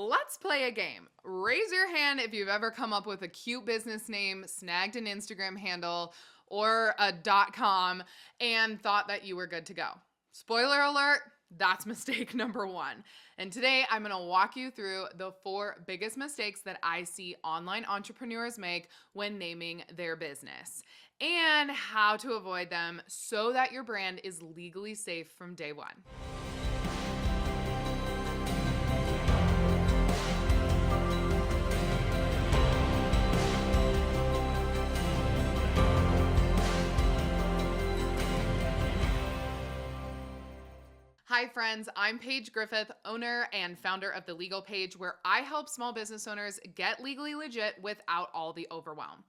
Let's play a game. Raise your hand if you've ever come up with a cute business name, snagged an Instagram handle, or a .com and thought that you were good to go. Spoiler alert, that's mistake number one. And today I'm going to walk you through the 4 biggest mistakes that I see online entrepreneurs make when naming their business and how to avoid them so that your brand is legally safe from day one. Hi friends, I'm Paige Griffith, owner and founder of The Legal Page, where I help small business owners get legally legit without all the overwhelm.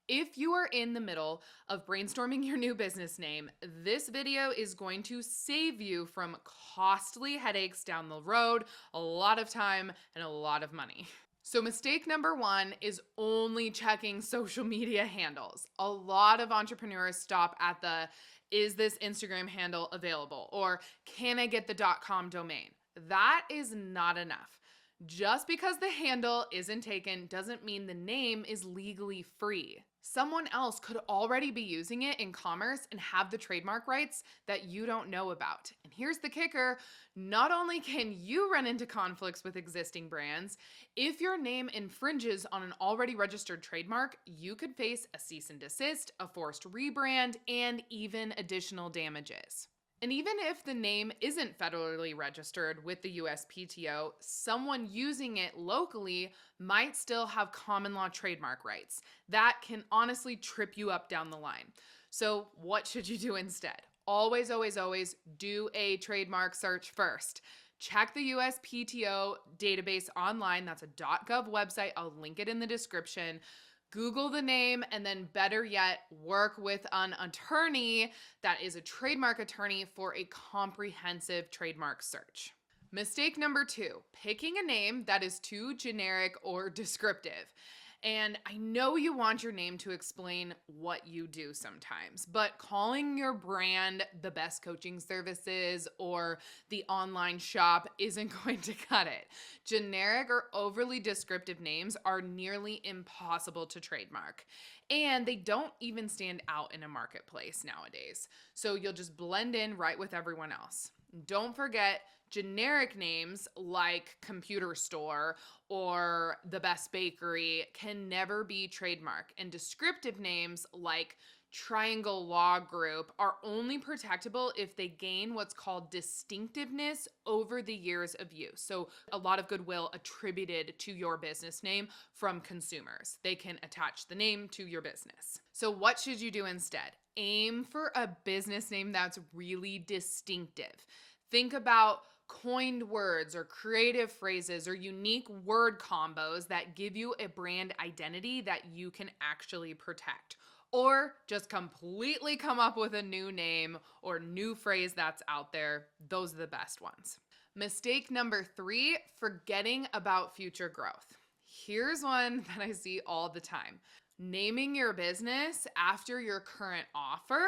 If you are in the middle of brainstorming your new business name, this video is going to save you from costly headaches down the road, a lot of time, and a lot of money. So mistake number 1 is only checking social media handles. A lot of entrepreneurs stop at the, is this Instagram handle available? Or can I get the .com domain? That is not enough. Just because the handle isn't taken doesn't mean the name is legally free. Someone else could already be using it in commerce and have the trademark rights that you don't know about. And here's the kicker, not only can you run into conflicts with existing brands, if your name infringes on an already registered trademark, you could face a cease and desist, a forced rebrand, and even additional damages. And even if the name isn't federally registered with the USPTO, someone using it locally might still have common law trademark rights. That can honestly trip you up down the line. So what should you do instead? Always, always, always do a trademark search first. Check the USPTO database online. That's a .gov website. I'll link it in the description. Google the name, and then better yet, work with an attorney that is a trademark attorney for a comprehensive trademark search. Mistake number 2, picking a name that is too generic or descriptive. And I know you want your name to explain what you do sometimes, but calling your brand the best coaching services or the online shop isn't going to cut it. Generic or overly descriptive names are nearly impossible to trademark, and they don't even stand out in a marketplace nowadays. So you'll just blend in right with everyone else. Don't forget, generic names like computer store or the best bakery can never be trademark, and descriptive names like Triangle Law Group are only protectable if they gain what's called distinctiveness over the years of use. So a lot of goodwill attributed to your business name from consumers. They can attach the name to your business. So what should you do instead? Aim for a business name that's really distinctive. Think about coined words or creative phrases or unique word combos that give you a brand identity that you can actually protect. Or just completely come up with a new name or new phrase that's out there. Those are the best ones. Mistake number 3, forgetting about future growth. Here's one that I see all the time. Naming your business after your current offer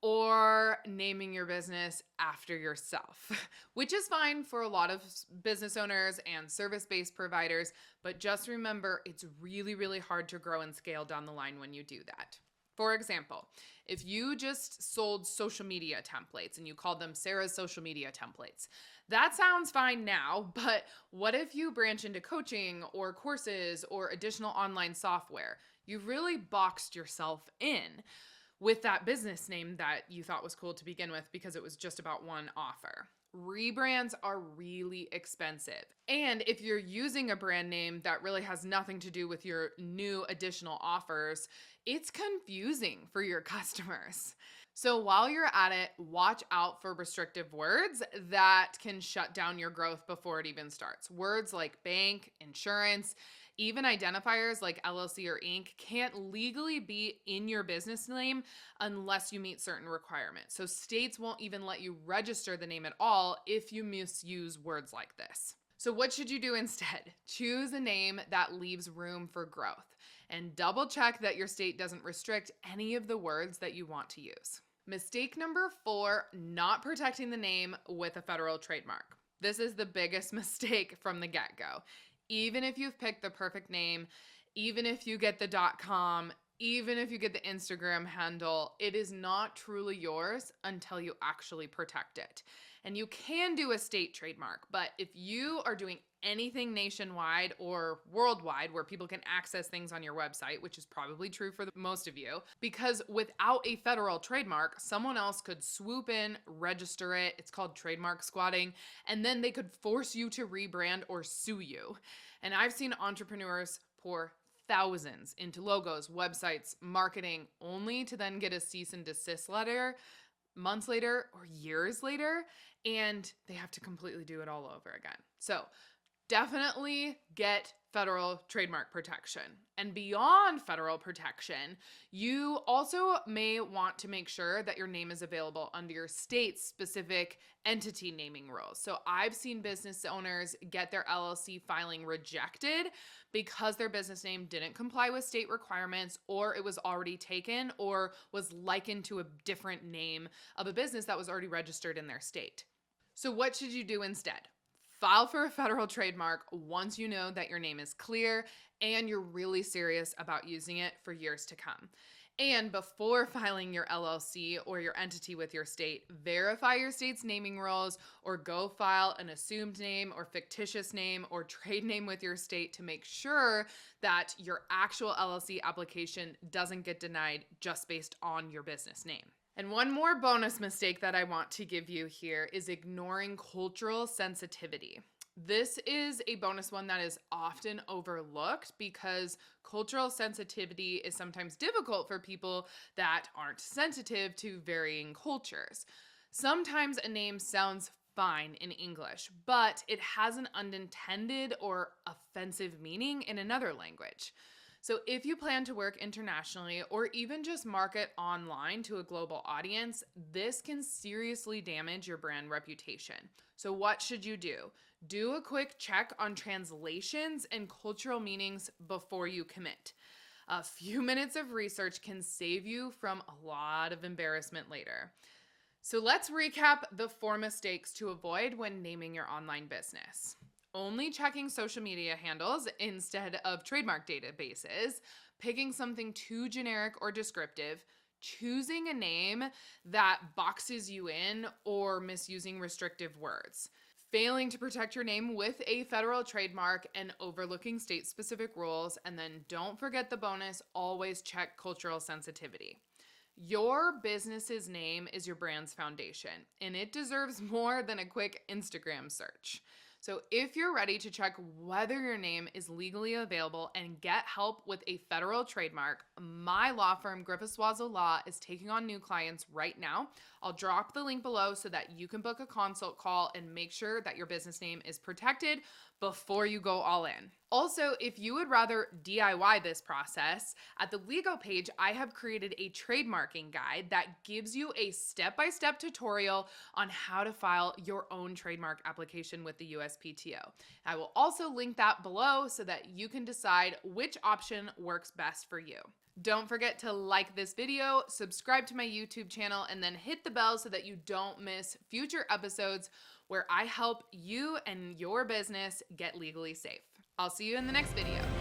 or naming your business after yourself, which is fine for a lot of business owners and service-based providers, but just remember it's really, really hard to grow and scale down the line when you do that. For example, if you just sold social media templates and you called them Sarah's social media templates, that sounds fine now, but what if you branch into coaching or courses or additional online software? You've really boxed yourself in with that business name that you thought was cool to begin with because it was just about one offer. Rebrands are really expensive. And if you're using a brand name that really has nothing to do with your new additional offers, it's confusing for your customers. So while you're at it, watch out for restrictive words that can shut down your growth before it even starts. Words like bank, insurance, even identifiers like LLC or Inc. can't legally be in your business name unless you meet certain requirements. So states won't even let you register the name at all if you misuse words like this. So what should you do instead? Choose a name that leaves room for growth and double check that your state doesn't restrict any of the words that you want to use. Mistake number 4, not protecting the name with a federal trademark. This is the biggest mistake from the get-go. even if you've picked the perfect name, even if you get the .com, even if you get the Instagram handle, it is not truly yours until you actually protect it. And you can do a state trademark, but if you are doing anything nationwide or worldwide where people can access things on your website, which is probably true for most of you, because without a federal trademark, someone else could swoop in, register it. It's called trademark squatting, and then they could force you to rebrand or sue you. And I've seen entrepreneurs pour thousands into logos, websites, marketing, only to then get a cease and desist letter months later or years later, and they have to completely do it all over again. So definitely get federal trademark protection. And beyond federal protection, you also may want to make sure that your name is available under your state's specific entity naming rules. So I've seen business owners get their LLC filing rejected because their business name didn't comply with state requirements, or it was already taken, or was likened to a different name of a business that was already registered in their state. So what should you do instead? File for a federal trademark once you know that your name is clear and you're really serious about using it for years to come. And before filing your LLC or your entity with your state, verify your state's naming rules, or go file an assumed name or fictitious name or trade name with your state to make sure that your actual LLC application doesn't get denied just based on your business name. And one more bonus mistake that I want to give you here is ignoring cultural sensitivity. This is a bonus one that is often overlooked because cultural sensitivity is sometimes difficult for people that aren't sensitive to varying cultures. Sometimes a name sounds fine in English, but it has an unintended or offensive meaning in another language. So if you plan to work internationally or even just market online to a global audience, this can seriously damage your brand reputation. So what should you do? Do a quick check on translations and cultural meanings before you commit. A few minutes of research can save you from a lot of embarrassment later. So let's recap the 4 mistakes to avoid when naming your online business. Only checking social media handles instead of trademark databases, picking something too generic or descriptive, choosing a name that boxes you in, or misusing restrictive words, failing to protect your name with a federal trademark, and overlooking state-specific rules. And then don't forget the bonus, always check cultural sensitivity. Your business's name is your brand's foundation, and it deserves more than a quick Instagram search. So if you're ready to check whether your name is legally available and get help with a federal trademark, my law firm, Griffith Swazo Law, is taking on new clients right now. I'll drop the link below so that you can book a consult call and make sure that your business name is protected before you go all in. Also, if you would rather DIY this process, at the Legal Page, I have created a trademarking guide that gives you a step-by-step tutorial on how to file your own trademark application with the USPTO. I will also link that below so that you can decide which option works best for you. Don't forget to like this video, subscribe to my YouTube channel, and then hit the bell so that you don't miss future episodes where I help you and your business get legally safe. I'll see you in the next video.